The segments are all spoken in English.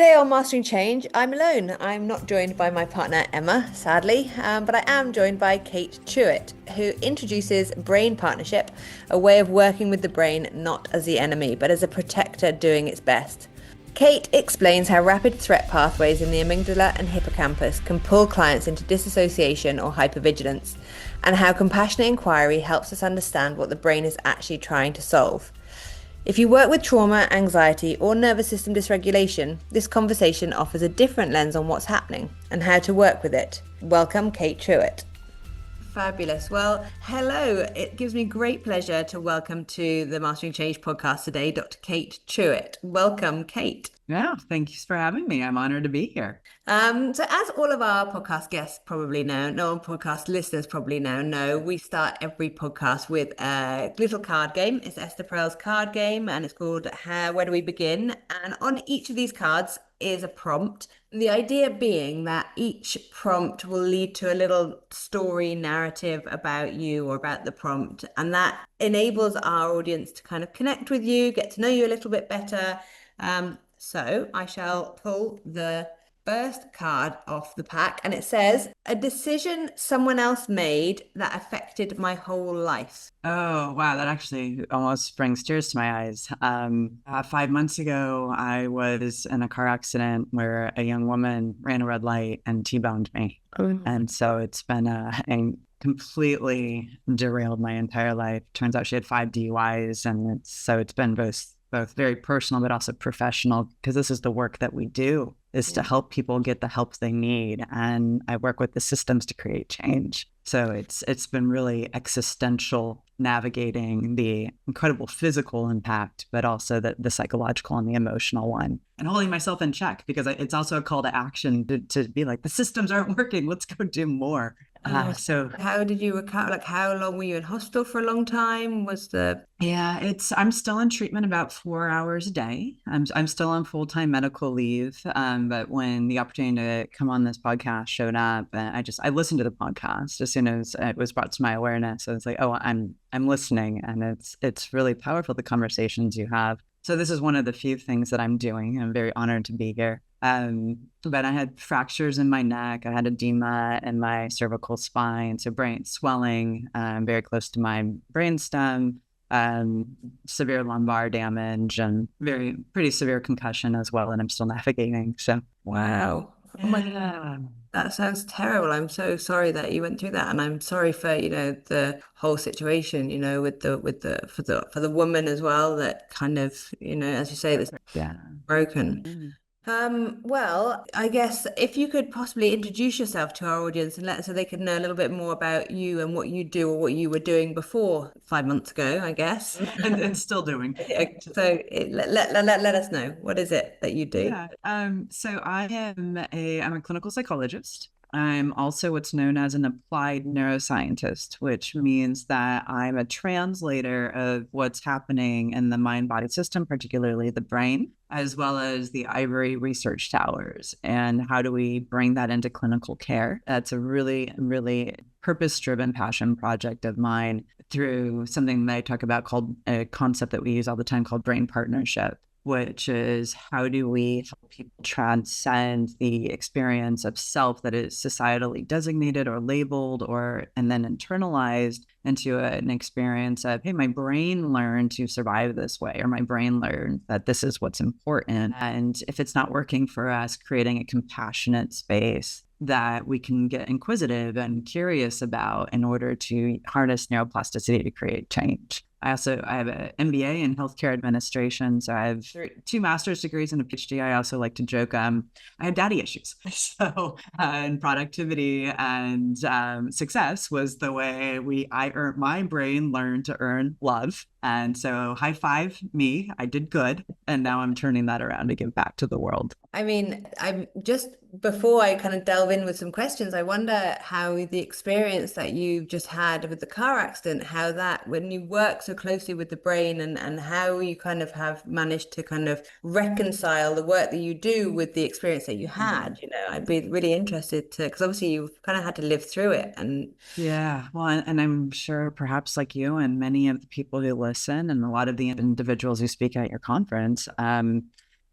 Today on Mastering Change, I'm alone. I'm not joined by my partner Emma, sadly, but I am joined by Kate Truitt, who introduces brain partnership, a way of working with the brain not as the enemy, but as a protector doing its best. Kate explains how rapid threat pathways in the amygdala and hippocampus can pull clients into dissociation or hypervigilance, and how compassionate inquiry helps us understand what the brain is actually trying to solve. If you work with trauma, anxiety, or nervous system dysregulation, this conversation offers a different lens on what's happening and how to work with it. Welcome, Kate Truitt. Fabulous. Well, hello. It gives me great pleasure to welcome to the Mastering Change podcast today, Dr. Kate Truitt. Welcome, Kate. Yeah, thanks for having me. I'm honored to be here. So as all of our podcast guests probably know, no podcast listeners probably know, we start every podcast with a little card game. It's Esther Perel's card game, and it's called Where Do We Begin? And on each of these cards is a prompt. The idea being that each prompt will lead to a little story narrative about you or about the prompt, and that enables our audience to kind of connect with you, get to know you a little bit better. So I shall pull the first card off the pack, and it says, a decision someone else made that affected my whole life. Oh, wow. That actually almost brings tears to my eyes. 5 months ago, I was in a car accident where a young woman ran a red light and T-boned me. Oh. And so it's been and completely derailed my entire life. Turns out she had 5 DUIs, and it's been both very personal, but also professional, because this is the work that we do, is to help people get the help they need. And I work with the systems to create change. So it's been really existential, navigating the incredible physical impact, but also the psychological and the emotional one, and holding myself in check, because it's also a call to action to be like, the systems aren't working. Let's go do more. So how did you recover? Like, how long were you in hospital? For a long time? I'm still in treatment about 4 hours a day. I'm still on full-time medical leave. But when the opportunity to come on this podcast showed up, I listened to the podcast as soon as it was brought to my awareness. I was like, oh, I'm listening, and it's really powerful, the conversations you have. So this is one of the few things that I'm doing. I'm very honored to be here. But I had fractures in my neck. I had edema in my cervical spine, so brain swelling, very close to my brainstem, severe lumbar damage, and pretty severe concussion as well. And I'm still navigating. So, Wow. Oh my God. yeah. That sounds terrible. I'm so sorry that you went through that, and I'm sorry for, the whole situation, with for the woman as well, that kind of, as you say, this Yeah. broken. Well, I guess if you could possibly introduce yourself to our audience and so they could know a little bit more about you and what you do, or what you were doing before 5 months ago, I guess. and still doing. So let us know, what is it that you do? Yeah. So I'm a clinical psychologist. I'm also what's known as an applied neuroscientist, which means that I'm a translator of what's happening in the mind-body system, particularly the brain, as well as the ivory research towers. And how do we bring that into clinical care? That's a really, really purpose-driven passion project of mine, through something that I talk about, called a concept that we use all the time, called brain partnership, which is, how do we help people transcend the experience of self that is societally designated or labeled, and then internalized into an experience of, hey, my brain learned to survive this way, or my brain learned that this is what's important. And if it's not working for us, creating a compassionate space that we can get inquisitive and curious about in order to harness neuroplasticity to create change. I have an MBA in healthcare administration, so I have 2 master's degrees and a PhD. I also like to joke, I have daddy issues. So, and productivity and success was the way my brain learned to earn love. And so, high five me, I did good. And now I'm turning that around to give back to the world. I mean, I'm just, before I kind of delve in with some questions, I wonder how the experience that you just had with the car accident, how that, when you work so closely with the brain, and how you kind of have managed to kind of reconcile the work that you do with the experience that you had. I'd be really interested to, because obviously you've kind of had to live through it. And yeah, well, and I'm sure perhaps like you and many of the people who listen, and a lot of the individuals who speak at your conference,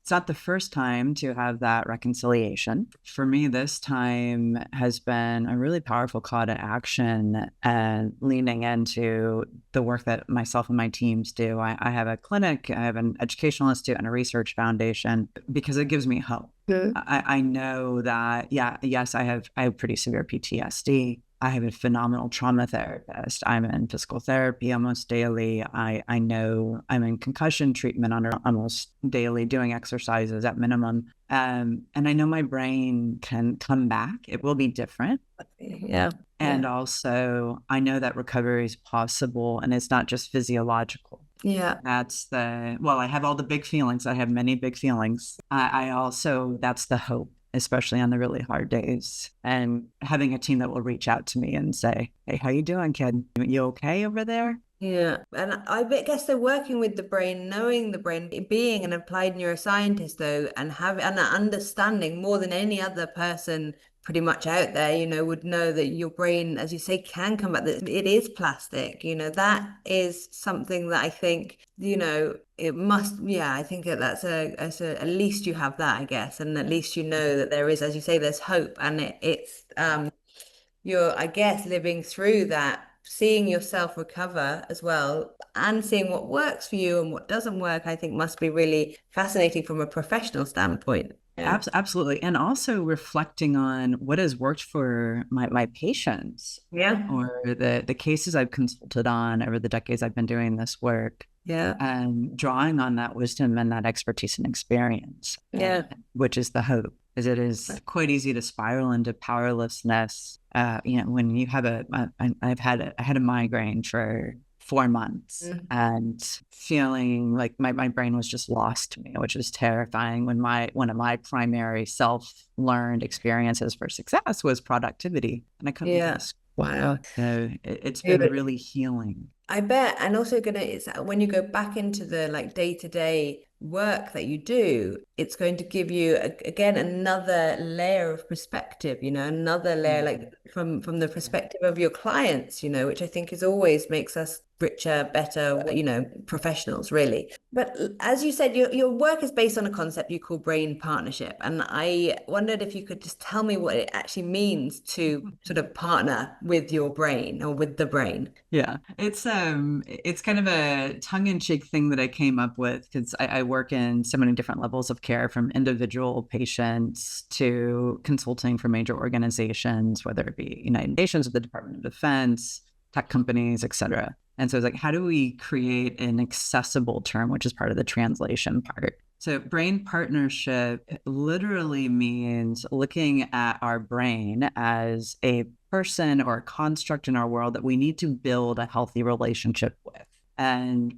It's not the first time to have that reconciliation. For me, this time has been a really powerful call to action and leaning into the work that myself and my teams do. I have a clinic, I have an educational institute and a research foundation because it gives me hope. I know that, yes, I have pretty severe PTSD. I have a phenomenal trauma therapist. I'm in physical therapy almost daily. I know I'm in concussion treatment almost daily, doing exercises at minimum. And I know my brain can come back. It will be different. Yeah. And also, I know that recovery is possible and it's not just physiological. Yeah. I have all the big feelings. I have many big feelings. I also, that's the hope, especially on the really hard days, and having a team that will reach out to me and say, hey, how you doing, kid? You okay over there? Yeah. And I guess they're working with the brain, knowing the brain, being an applied neuroscientist though, and having an understanding more than any other person pretty much out there, would know that your brain, as you say, can come back, that it is plastic, that is something that I think, it must, I think that at least you have that, I guess, and at least you know that there is, as you say, there's hope, and it's you're, I guess, living through that, seeing yourself recover as well, and seeing what works for you and what doesn't work, I think must be really fascinating from a professional standpoint. Yeah. Absolutely. And also reflecting on what has worked for my patients. Yeah. Or the cases I've consulted on over the decades I've been doing this work. Yeah. And drawing on that wisdom and that expertise and experience. Yeah. Which is the hope. Is it is quite easy to spiral into powerlessness. When you have I had a migraine for 4 months and feeling like my brain was just lost to me, which was terrifying when one of my primary self-learned experiences for success was productivity. And I couldn't ask. Wow. So it's been really healing. I bet. And also it's when you go back into the like day-to-day work that you do, it's going to give you again another layer of perspective, another layer like from the perspective of your clients, which I think is always makes us richer, better, professionals really. But as you said, your work is based on a concept you call brain partnership, and I wondered if you could just tell me what it actually means to sort of partner with your brain or with the brain. Yeah, it's kind of a tongue-in-cheek thing that I came up with because I work in so many different levels of care, from individual patients to consulting for major organizations, whether it be United Nations or the Department of Defense, tech companies, et cetera. And so it's like, how do we create an accessible term, which is part of the translation part? So brain partnership literally means looking at our brain as a person or a construct in our world that we need to build a healthy relationship with. And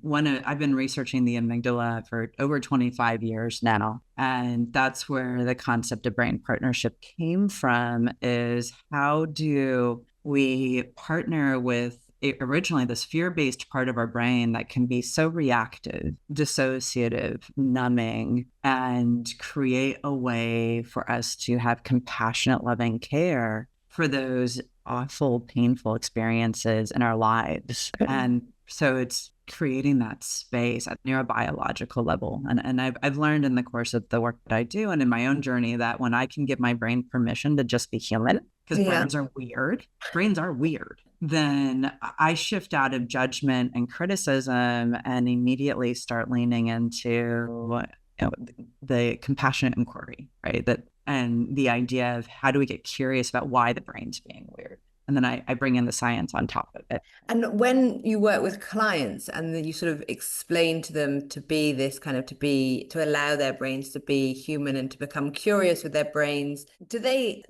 I've been researching the amygdala for over 25 years now. And that's where the concept of brain partnership came from, is how do we partner with originally this fear-based part of our brain that can be so reactive, dissociative, numbing, and create a way for us to have compassionate, loving care for those awful, painful experiences in our lives. And so it's creating that space at neurobiological level. And I've learned in the course of the work that I do and in my own journey that when I can give my brain permission to just be human, because brains are weird, then I shift out of judgment and criticism and immediately start leaning into the compassionate inquiry, right? And the idea of how do we get curious about why the brain's being weird? And then I bring in the science on top of it. And when you work with clients and then you sort of explain to them to be this kind of to allow their brains to be human and to become curious with their brains, do they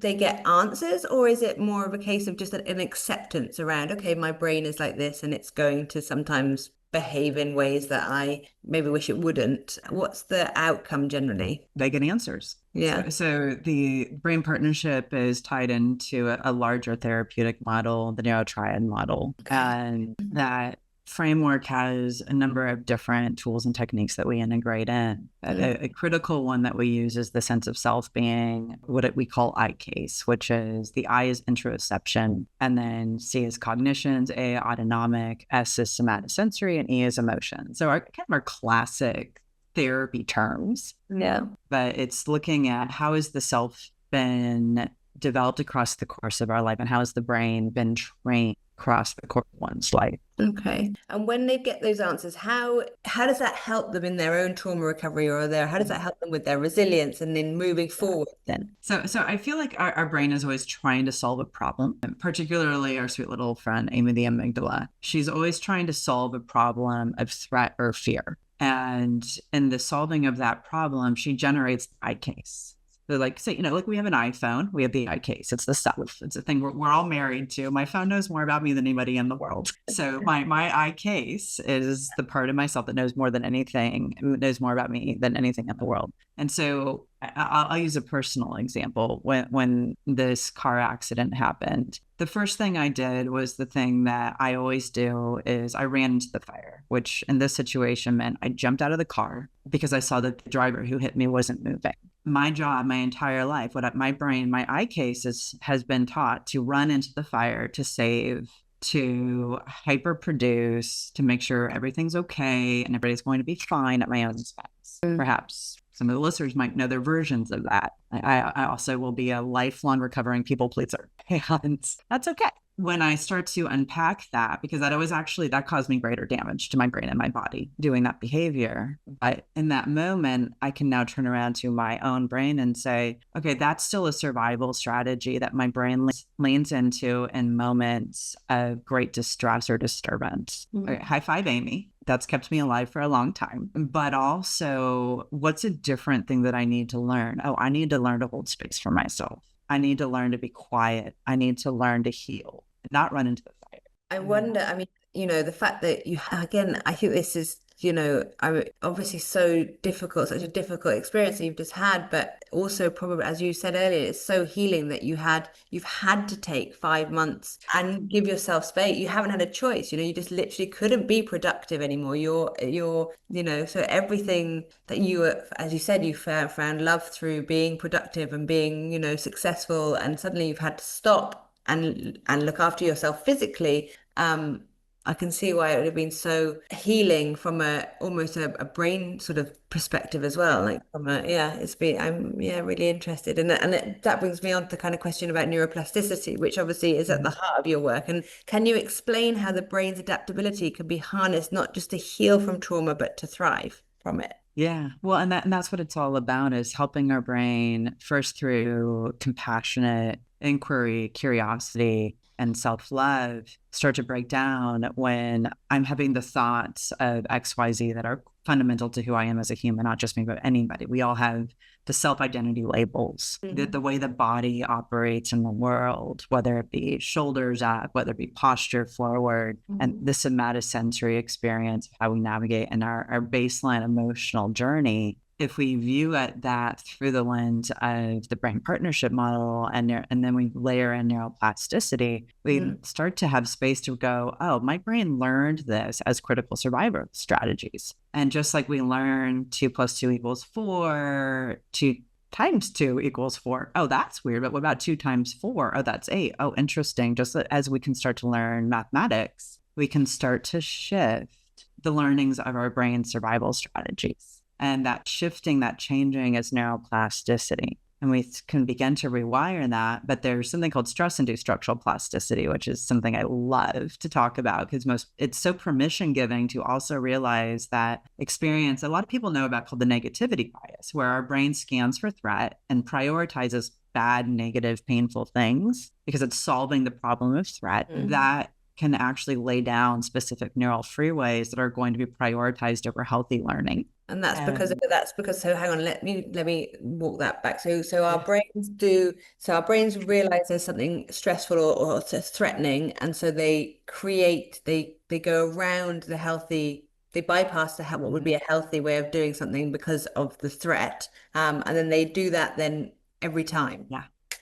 get answers, or is it more of a case of just an acceptance around, okay, my brain is like this and it's going to sometimes behave in ways that I maybe wish it wouldn't? What's the outcome generally? They get answers. Yeah. So the brain partnership is tied into a larger therapeutic model, the neurotriad model. Okay. And that framework has a number of different tools and techniques that we integrate in. A critical one that we use is the sense of self being what we call I case, which is the I is interoception, and then C is cognitions, A autonomic, S is somatosensory, and E is emotion. So our classic therapy terms. Yeah. But it's looking at how has the self been developed across the course of our life, and how has the brain been trained across the course of one's life. Okay. And when they get those answers, how does that help them in their own trauma recovery, or how does that help them with their resilience and in moving forward then? So I feel like our brain is always trying to solve a problem, and particularly our sweet little friend, Amy the amygdala. She's always trying to solve a problem of threat or fear. And in the solving of that problem, she generates the I case. So like, say, like we have an iPhone, we have the I case. It's the self. It's a thing we're all married to. My phone knows more about me than anybody in the world. So my I case is the part of myself that knows more than anything, knows more about me than anything in the world. And so I'll use a personal example. When this car accident happened, the first thing I did was the thing that I always do is I ran into the fire, which in this situation meant I jumped out of the car because I saw that the driver who hit me wasn't moving. My job, my entire life, my brain, my I case has been taught to run into the fire, to save, to hyperproduce, to make sure everything's okay and everybody's going to be fine at my own expense. Perhaps some of the listeners might know their versions of that. I also will be a lifelong recovering people pleaser. And that's okay. When I start to unpack that, because that caused me greater damage to my brain and my body doing that behavior. But in that moment, I can now turn around to my own brain and say, okay, that's still a survival strategy that my brain leans into in moments of great distress or disturbance. Mm-hmm. Okay, high five, Amy. That's kept me alive for a long time. But also, what's a different thing that I need to learn? Oh, I need to learn to hold space for myself. I need to learn to be quiet. I need to learn to heal, not run into the fire. I wonder, I mean, the fact that again, I think this is, obviously such a difficult experience that you've just had, but also probably, as you said earlier, it's so healing that you've had to take 5 months and give yourself space. You haven't had a choice, you just literally couldn't be productive anymore. So everything that as you said, you found love through being productive and being, successful, and suddenly you've had to stop and look after yourself physically. I can see why it would have been so healing from almost a brain sort of perspective as well. Like I'm really interested. And that brings me on to the kind of question about neuroplasticity, which obviously is at the heart of your work. And can you explain how the brain's adaptability can be harnessed, not just to heal from trauma, but to thrive from it? Yeah. Well, and that's what it's all about, is helping our brain first through compassionate inquiry, curiosity, and self-love start to break down when I'm having the thoughts of XYZ that are fundamental to who I am as a human, not just me, but anybody. We all have the self-identity labels, the way the body operates in the world, whether it be shoulders up, whether it be posture forward, and the somatosensory experience of how we navigate in our baseline emotional journey. If we view that through the lens of the brain partnership model, and then we layer in neuroplasticity, we start to have space to go, oh, my brain learned this as critical survival strategies. And just like we learn 2 + 2 = 4, 2 times 2 = 4. Oh, that's weird. But what about 2 times 4? Oh, that's 8. Oh, interesting. Just as we can start to learn mathematics, we can start to shift the learnings of our brain survival strategies. And that shifting, that changing is neuroplasticity. And we can begin to rewire that. But there's something called stress-induced structural plasticity, which is something I love to talk about, because it's so permission giving to also realize that experience a lot of people know about, called the negativity bias, where our brain scans for threat and prioritizes bad, negative, painful things because it's solving the problem of threat. That can actually lay down specific neural freeways that are going to be prioritized over healthy learning. And that's because so hang on, let me walk that back. So our brains realize there's something stressful or threatening, and so they go around the healthy, they bypass what would be a healthy way of doing something because of the threat, and then they do that then every time.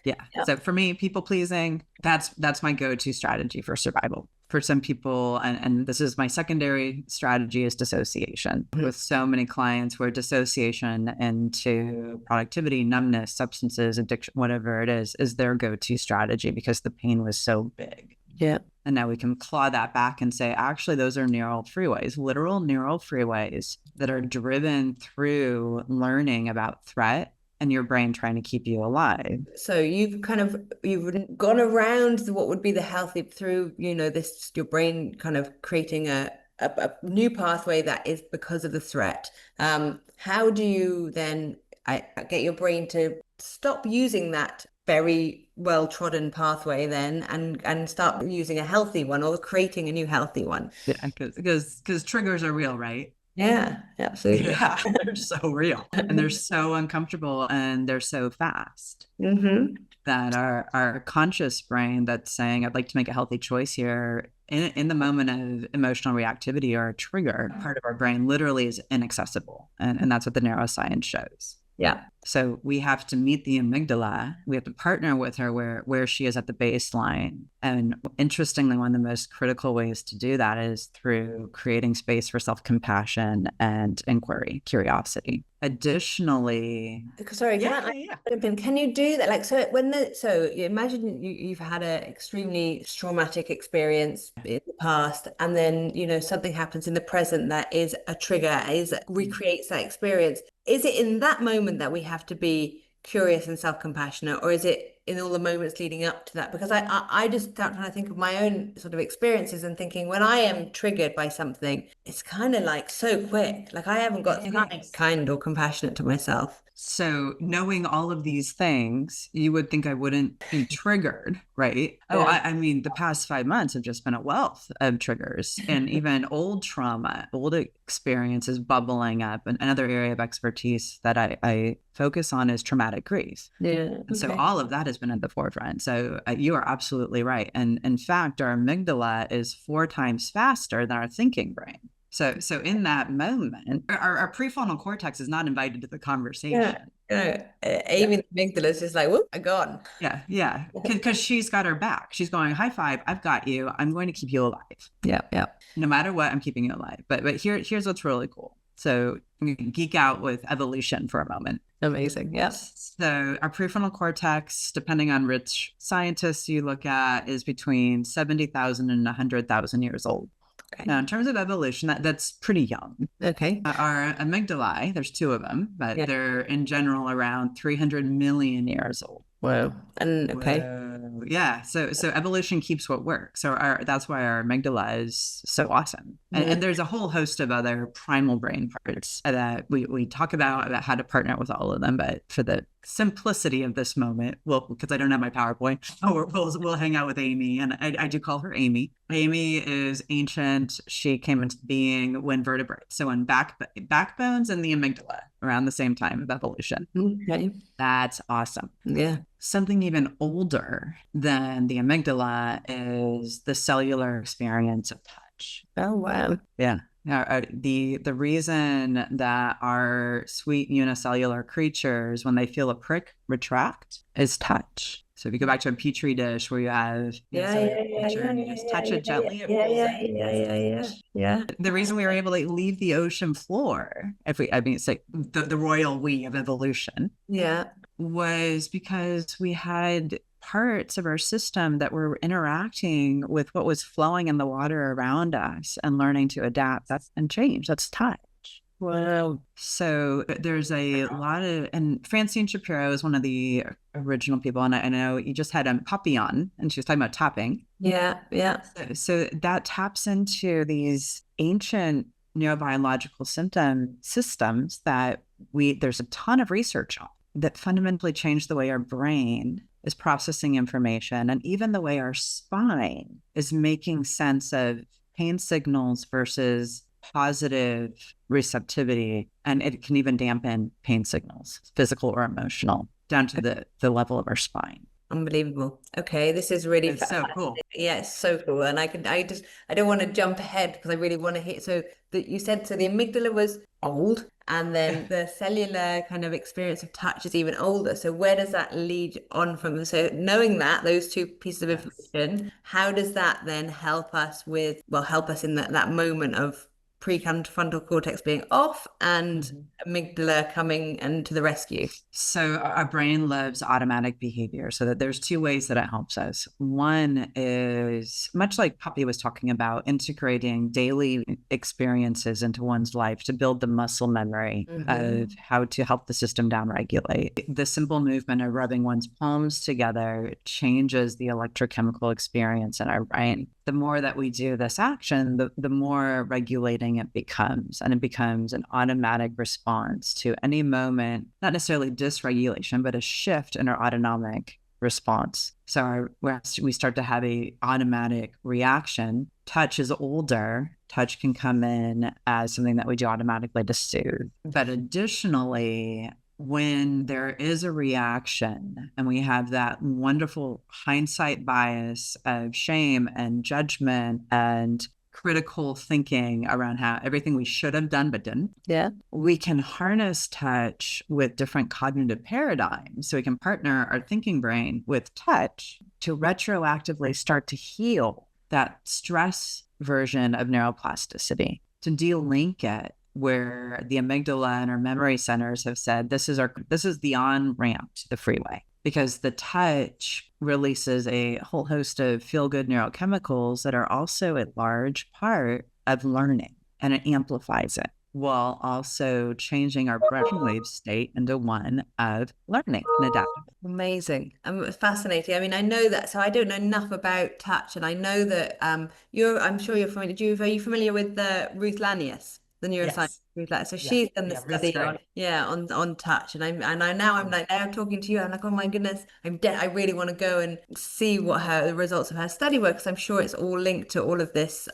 Yeah. So for me, people pleasing, that's my go-to strategy for survival. For some people, and this is my secondary strategy, is dissociation. With so many clients where dissociation into productivity, numbness, substances, addiction, whatever it is their go-to strategy because the pain was so big. Yeah. And now we can claw that back and say, actually, those are neural freeways, literal neural freeways that are driven through learning about threat and your brain trying to keep you alive. So you've gone around what would be the healthy through, this, your brain kind of creating a new pathway that is because of the threat. How do you then get your brain to stop using that very well trodden pathway then and start using a healthy one or creating a new healthy one? Yeah, because triggers are real, right? Yeah, absolutely. Yeah, they're so real and they're so uncomfortable and they're so fast that our conscious brain that's saying, I'd like to make a healthy choice here, in the moment of emotional reactivity or a trigger, part of our brain literally is inaccessible. And that's what the neuroscience shows. Yeah. So we have to meet the amygdala. We have to partner with her where she is at the baseline. And interestingly, one of the most critical ways to do that is through creating space for self-compassion and inquiry, curiosity. Additionally, sorry, can you do that? Like, so you imagine you've had an extremely traumatic experience in the past, and then, something happens in the present that is a trigger, recreates that experience. Is it in that moment that we have to be curious and self-compassionate, or is it in all the moments leading up to that? Because I just start trying to think of my own sort of experiences and thinking, when I am triggered by something, it's kind of like so quick. Like I haven't got time kind or compassionate to myself. So knowing all of these things, you would think I wouldn't be triggered, right? Yeah. Oh, I mean, the past 5 months have just been a wealth of triggers and even old trauma, old experiences bubbling up. And another area of expertise that I focus on is traumatic grief. Yeah. And so all of that has been at the forefront. So you are absolutely right. And in fact, our amygdala is 4 times faster than our thinking brain. So in that moment, our prefrontal cortex is not invited to the conversation. Amy, the amygdala is just like, whoop, I'm gone. Yeah. Because she's got her back. She's going, high five, I've got you. I'm going to keep you alive. Yeah. No matter what, I'm keeping you alive. But here's what's really cool. So we can geek out with evolution for a moment. Amazing. Yes. So our prefrontal cortex, depending on which scientists you look at, is between 70,000 and 100,000 years old. Okay. Now, in terms of evolution, that's pretty young. Okay. Our amygdala, there's 2 of them, but they're in general around 300 million years old. Whoa. And okay. Whoa. Yeah. So evolution keeps what works. So that's why our amygdala is so awesome. And there's a whole host of other primal brain parts that we talk about how to partner with all of them. But for the simplicity of this moment, because I don't have my PowerPoint, we'll hang out with Amy, and I do call her Amy. Amy is ancient. She came into being when vertebrates, so when backbones and the amygdala around the same time of evolution. Okay. That's awesome. Yeah. Something even older than the amygdala is the cellular experience of touch. Oh, wow. Yeah. Now, the reason that our sweet unicellular creatures, when they feel a prick, retract is touch. So if you go back to a petri dish where you have you just touch it gently. Yeah. The reason we were able to leave the ocean floor, it's like the royal we of evolution, was because we had parts of our system that were interacting with what was flowing in the water around us and learning to adapt and change. That's touch. Wow. So there's a lot of, and Francine Shapiro is one of the original people, and I know you just had a puppy on, and she was talking about tapping. Yeah. So that taps into these ancient neurobiological systems that there's a ton of research on that fundamentally change the way our brain is processing information, and even the way our spine is making sense of pain signals versus positive receptivity. And it can even dampen pain signals, physical or emotional, down to the level of our spine. Unbelievable. Okay, this is really so cool. Yeah, it's so cool. And I don't want to jump ahead because I really want to hear. So you said the amygdala was old, and then the cellular kind of experience of touch is even older. So where does that lead on from? So knowing those 2 pieces of information, how does that then help us in that moment of prefrontal cortex being off and Mhm. amygdala coming and to the rescue. So our brain loves automatic behavior, so that there's two ways that it helps us. One is much like Puppy was talking about, integrating daily experiences into one's life to build the muscle memory of how to help the system downregulate. The simple movement of rubbing one's palms together changes the electrochemical experience in our brain. The more that we do this action, the more regulating it becomes. And it becomes an automatic response to any moment, not necessarily dysregulation, but a shift in our autonomic response. So we start to have a automatic reaction. Touch is older. Touch can come in as something that we do automatically to soothe. But additionally, when there is a reaction and we have that wonderful hindsight bias of shame and judgment and critical thinking around how everything we should have done but didn't, we can harness touch with different cognitive paradigms. So we can partner our thinking brain with touch to retroactively start to heal that stress version of neuroplasticity, to de-link it, where the amygdala and our memory centers have said, this is the on-ramp to the freeway, because the touch releases a whole host of feel-good neurochemicals that are also a large part of learning, and it amplifies it while also changing our brainwave state into one of learning and adapting. Amazing. Fascinating. I mean, I know that, so I don't know enough about touch, and I know that I'm sure you're familiar. Are you familiar with Ruth Lanius, the neuroscientist? Yes. Ruth Lanius. So Yeah. she's done the Yeah. That's study on, great. on touch, and I'm like, now I'm talking to you. I'm like, oh my goodness, I really want to go and see what the results of her study were, because I'm sure it's all linked to all of this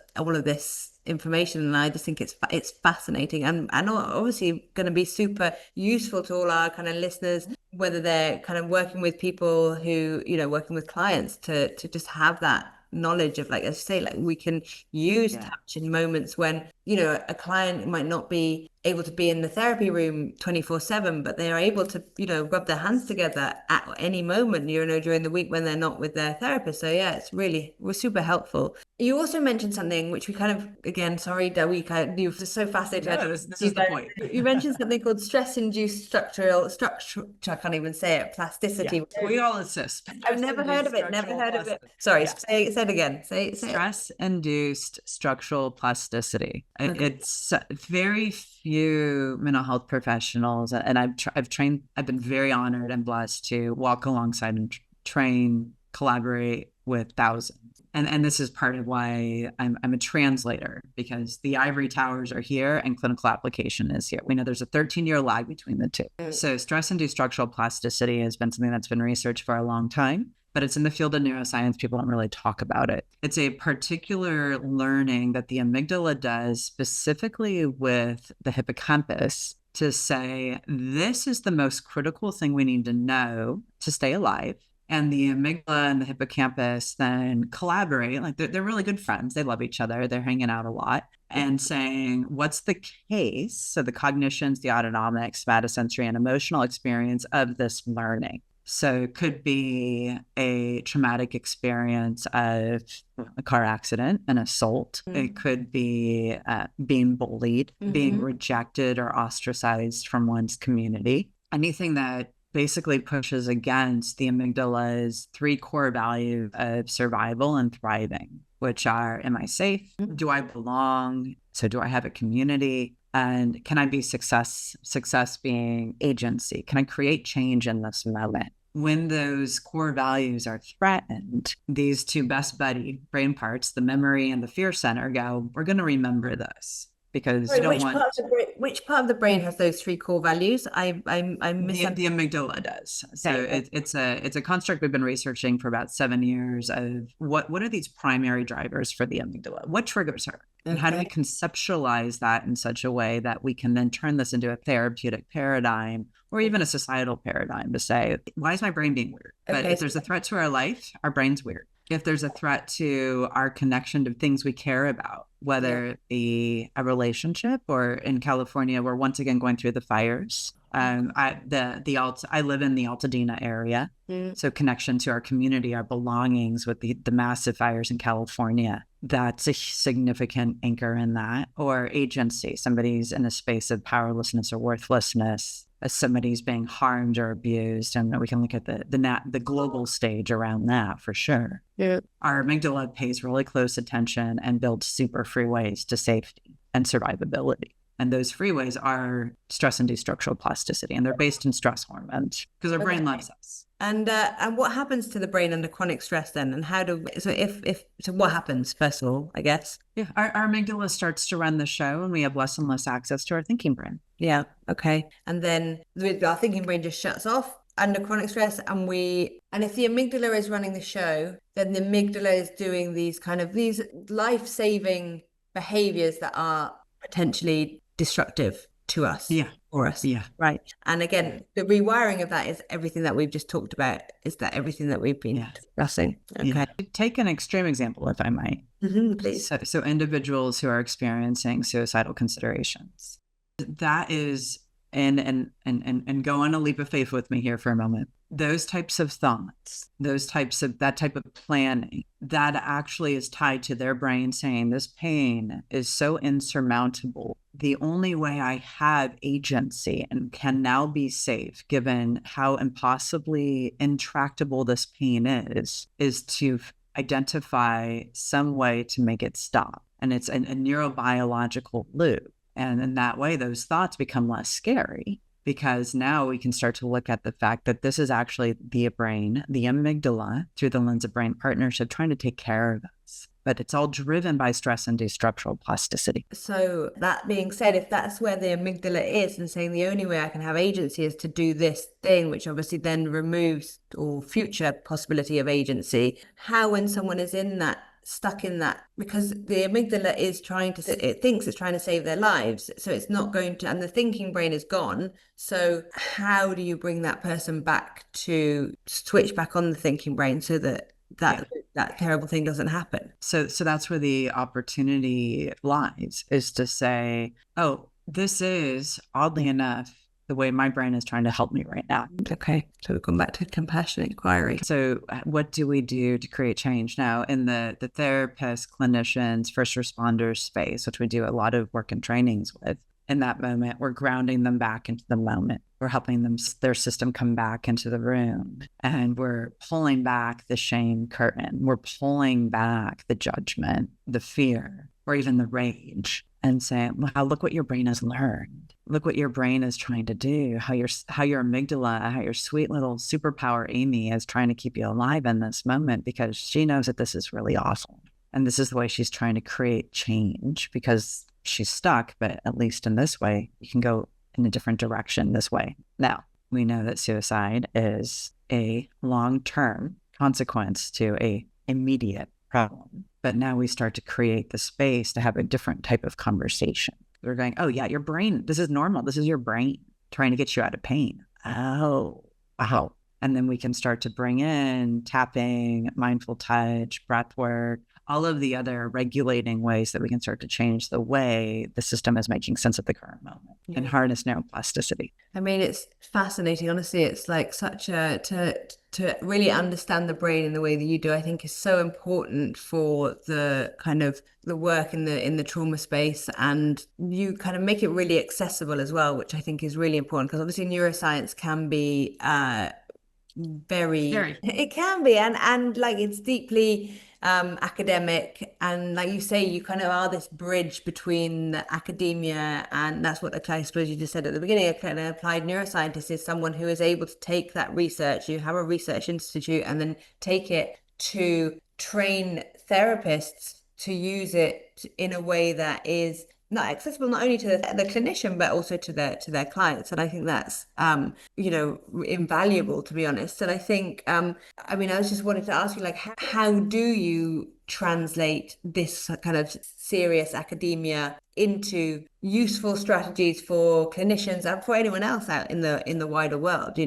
information, and I just think it's fascinating, and obviously going to be super useful to all our kind of listeners, whether they're kind of working with people who, working with clients, to just have that knowledge of, like, as you say, like, we can use touch in moments when, a client might not be able to be in the therapy room 24/7, but they are able to, rub their hands together at any moment, during the week when they're not with their therapist. So yeah, we're super helpful. You also mentioned something which we kind of, again, sorry, Dawi, you're just so fascinated. No, this is the point. You mentioned something called stress-induced structure. I can't even say it. Plasticity. Yeah. We all assist. I've never heard of it. Never heard of it. Sorry, say it again. Say it. Stress-induced structural plasticity. Okay. It's very few mental health professionals, and I've been very honored and blessed to walk alongside and train, collaborate with thousands. And this is part of why I'm a translator, because the ivory towers are here and clinical application is here. We know there's a 13-year lag between the two. So stress-induced structural plasticity has been something that's been researched for a long time, but it's in the field of neuroscience. People don't really talk about it. It's a particular learning that the amygdala does specifically with the hippocampus to say, this is the most critical thing we need to know to stay alive. And the amygdala and the hippocampus then collaborate, like they're really good friends. They love each other. They're hanging out a lot and saying, what's the case? So the cognitions, the autonomic, somatosensory, and emotional experience of this learning. So it could be a traumatic experience of a car accident, an assault. It could be being bullied, being rejected or ostracized from one's community. Anything that basically pushes against the amygdala's three core values of survival and thriving, which are, am I safe? Do I belong? So do I have a community? And can I be success being agency? Can I create change in this moment? When those core values are threatened, these two best buddy brain parts, the memory and the fear center, go, we're going to remember this. Because Sorry, which part of the brain has those three core values? I missed the amygdala does. So Okay. it's a construct we've been researching for about 7 years of what are these primary drivers for the amygdala? What triggers her? And how do we conceptualize that in such a way that we can then turn this into a therapeutic paradigm or even a societal paradigm to say, why is my brain being weird? But if there's a threat to our life, our brain's weird. If there's a threat to our connection to things we care about, whether it be a relationship, or in California, we're once again going through the fires. I live in the Altadena area, so connection to our community, our belongings with the massive fires in California. That's a significant anchor in that. Or agency. Somebody's in a space of powerlessness or worthlessness. As somebody's being harmed or abused, and we can look at the global stage around that for sure. Yeah. Our amygdala pays really close attention and builds super freeways to safety and survivability. And those freeways are stress-induced structural plasticity, and they're based in stress hormones because our brain loves us. And what happens to the brain under chronic stress then? And how do so what happens first of all, I guess? Yeah, our amygdala starts to run the show, and we have less and less access to our thinking brain. Yeah. Okay. And then our thinking brain just shuts off under chronic stress, and if the amygdala is running the show, then the amygdala is doing these life-saving behaviors that are potentially destructive to us. Yeah. For us. Yeah. Right. And again, the rewiring of that is everything that we've just talked about, is that everything that we've been discussing. Okay. Yeah. Take an extreme example, if I might. Please. So individuals who are experiencing suicidal considerations. That is, and go on a leap of faith with me here for a moment. Those types of thoughts, that type of planning, that actually is tied to their brain saying this pain is so insurmountable. The only way I have agency and can now be safe, given how impossibly intractable this pain is to identify some way to make it stop. And it's a neurobiological loop. And in that way, those thoughts become less scary, because now we can start to look at the fact that this is actually the brain, the amygdala, through the lens of brain partnership, trying to take care of us. But it's all driven by stress-induced structural plasticity. So that being said, if that's where the amygdala is, and saying the only way I can have agency is to do this thing, which obviously then removes all future possibility of agency, how, when someone is stuck in that, because the amygdala is it thinks it's trying to save their lives, so it's not going to, and the thinking brain is gone. So how do you bring that person back to switch back on the thinking brain so that terrible thing doesn't happen? So that's where the opportunity lies, is to say, oh, this is, oddly enough, the way my brain is trying to help me right now. Okay, so we've gone back to compassionate inquiry. So what do we do to create change? Now, in the therapists, clinicians, first responders space, which we do a lot of work and trainings with, in that moment, we're grounding them back into the moment. We're helping their system come back into the room, and we're pulling back the shame curtain. We're pulling back the judgment, the fear, or even the rage, and saying, wow, look what your brain has learned. Look what your brain is trying to do, how your amygdala, how your sweet little superpower Amy is trying to keep you alive in this moment, because she knows that this is really awful. And this is the way she's trying to create change, because she's stuck, but at least in this way, you can go in a different direction this way. Now, we know that suicide is a long-term consequence to a immediate problem. But now we start to create the space to have a different type of conversation. They're going, oh yeah, your brain, this is normal. This is your brain trying to get you out of pain. Oh, wow. And then we can start to bring in tapping, mindful touch, breath work, all of the other regulating ways that we can start to change the way the system is making sense of the current moment and harness neuroplasticity. I mean, it's fascinating. Honestly, it's like to really understand the brain in the way that you do, I think is so important for the kind of the work in the trauma space, and you kind of make it really accessible as well, which I think is really important, because obviously neuroscience can be very it can be, and like it's deeply academic, and like you say, you kind of are this bridge between the academia, and that's what I suppose you just said at the beginning. A kind of applied neuroscientist is someone who is able to take that research, you have a research institute, and then take it to train therapists to use it in a way that is not accessible not only to the clinician but also to their clients. And I think that's invaluable, to be honest. And I think I was just wanting to ask you, like, how do you translate this kind of serious academia into useful strategies for clinicians and for anyone else out in the wider world,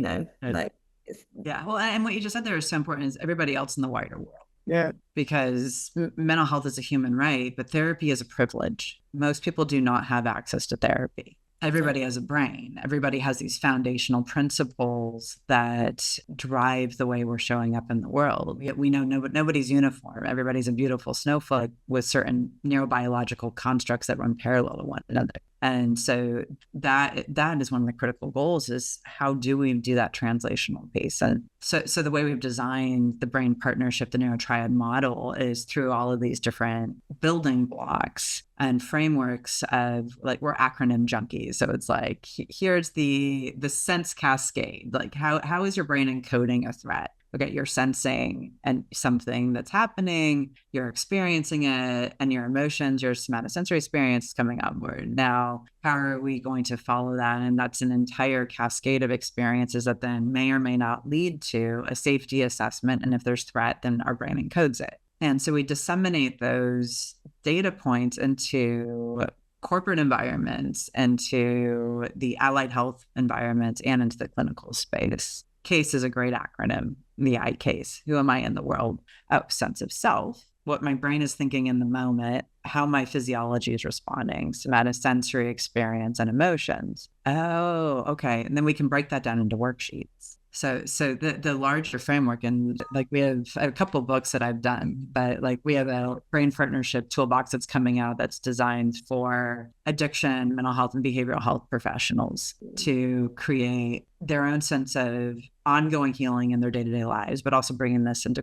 well, and what you just said there is so important, is everybody else in the wider world. Yeah. Because mental health is a human right, but therapy is a privilege. Most people do not have access to therapy. everybody has a brain. Everybody has these foundational principles that drive the way we're showing up in the world. We know nobody's uniform. Everybody's a beautiful snowflake with certain neurobiological constructs that run parallel to one another. And so that is one of the critical goals, is how do we do that translational piece? And so the way we've designed the brain partnership, the neurotriad model, is through all of these different building blocks and frameworks of, like, we're acronym junkies. So it's like, here's the sense cascade. Like, how is your brain encoding a threat? Okay, you're sensing and something that's happening, you're experiencing it, and your emotions, your somatosensory experience is coming upward. Now, how are we going to follow that? And that's an entire cascade of experiences that then may or may not lead to a safety assessment. And if there's threat, then our brain encodes it. And so we disseminate those data points into corporate environments, into the allied health environments, and into the clinical space. CASE is a great acronym. The I case. Who am I in the world? Oh, sense of self. What my brain is thinking in the moment, how my physiology is responding, somatosensory experience and emotions. Oh, okay. And then we can break that down into worksheets. So the larger framework, and like we have a couple of books that I've done, but like we have a brain partnership toolbox that's coming out that's designed for addiction, mental health, and behavioral health professionals to create their own sense of ongoing healing in their day-to-day lives, but also bringing this into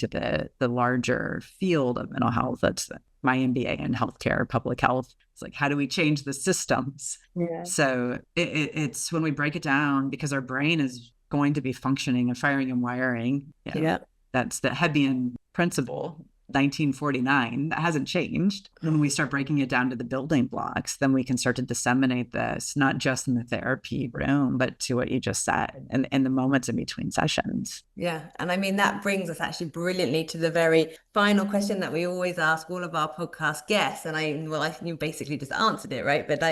the larger field of mental health. That's my MBA in healthcare, public health. It's like, how do we change the systems? Yeah. So it's when we break it down, because our brain is going to be functioning and firing and wiring. Yeah. That's the Hebbian principle, 1949. That hasn't changed. When we start breaking it down to the building blocks, then we can start to disseminate this, not just in the therapy room, but to what you just said, and in the moments in between sessions. Yeah. And I mean, that brings us actually brilliantly to the very final question that we always ask all of our podcast guests. And I think you basically just answered it, right? But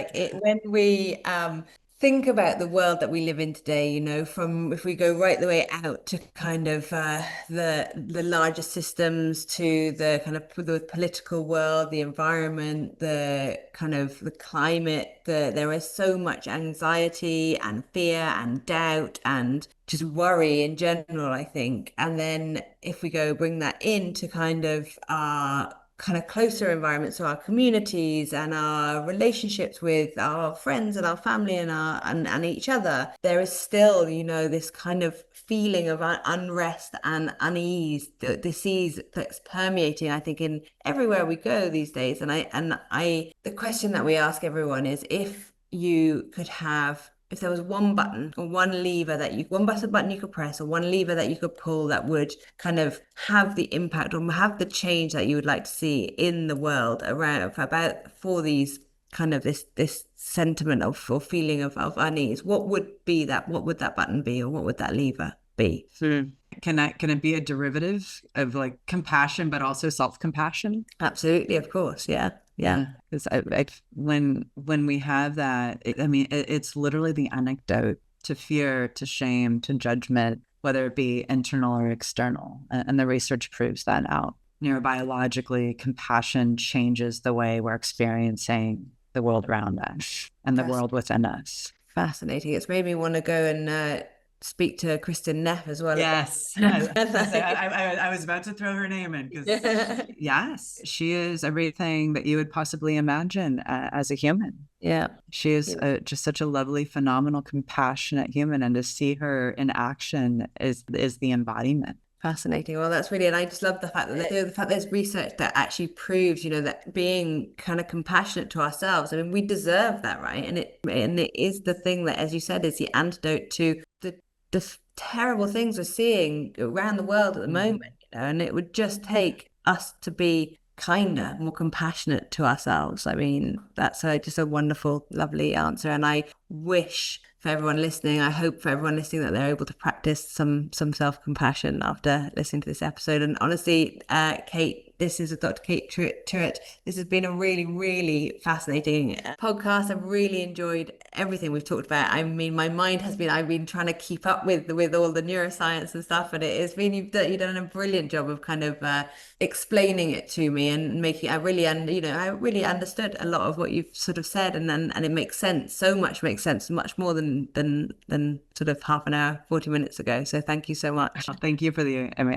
when we think about the world that we live in today, from, if we go right the way out to kind of the larger systems, to the kind of the political world, the environment, the kind of the climate, there is so much anxiety and fear and doubt and just worry in general, I think. And then if we bring that into kind of our kind of closer environments, so our communities and our relationships with our friends and our family and each other, there is still, this kind of feeling of unrest and unease, the disease that's permeating, I think, in everywhere we go these days. And the question that we ask everyone is, if there was one button or one button you could press, or one lever that you could pull that would kind of have the impact or have the change that you would like to see in the world for these kind of this sentiment or feeling of unease, what would that button be, or what would that lever be? Can it be a derivative of like compassion, but also self-compassion? Absolutely, of course. Yeah. Because when we have that, it's literally the antidote to fear, to shame, to judgment, whether it be internal or external. And the research proves that out. Neurobiologically, compassion changes the way we're experiencing the world around us and the world within us. Fascinating. It's made me want to go and speak to Kristen Neff as well. Yes. I was about to throw her name in because yes, she is everything that you would possibly imagine as a human. Yeah. She is just such a lovely, phenomenal, compassionate human. And to see her in action is the embodiment. Fascinating. Well, that's really, and I just love the fact that there's research that actually proves, that being kind of compassionate to ourselves, we deserve that, right? And it is the thing that, as you said, is the antidote to the terrible things we're seeing around the world at the moment, and it would just take us to be kinder, more compassionate to ourselves. That's just a wonderful, lovely answer. And I wish for everyone listening, I hope for everyone listening that they're able to practice some self-compassion after listening to this episode. And honestly, Kate, this is Dr. Kate Truitt. This has been a really, really fascinating podcast. I've really enjoyed everything we've talked about. I mean, my mind has been, I've been trying to keep up with all the neuroscience and stuff, and it has been, you've done a brilliant job of kind of explaining it to me and making, I really understood a lot of what you've sort of said, and it makes sense. So much makes sense, much more than sort of half an hour, 40 minutes ago. So thank you so much. Thank you for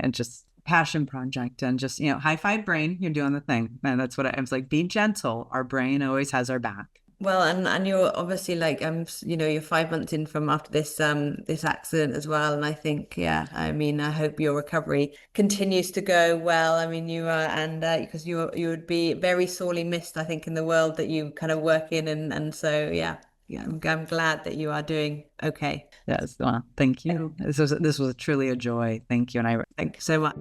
just passion project, and just, high five brain, you're doing the thing. And that's what I was like, be gentle. Our brain always has our back. Well, and you're obviously like, you're 5 months in from after this accident as well, and I think, yeah, I mean, I hope your recovery continues to go well. I mean, you are, and because you would be very sorely missed, I think, in the world that you kind of work in, and so yeah, I'm glad that you are doing okay. Yes, well, thank you. This was truly a joy. Thank you, and I thank you so much.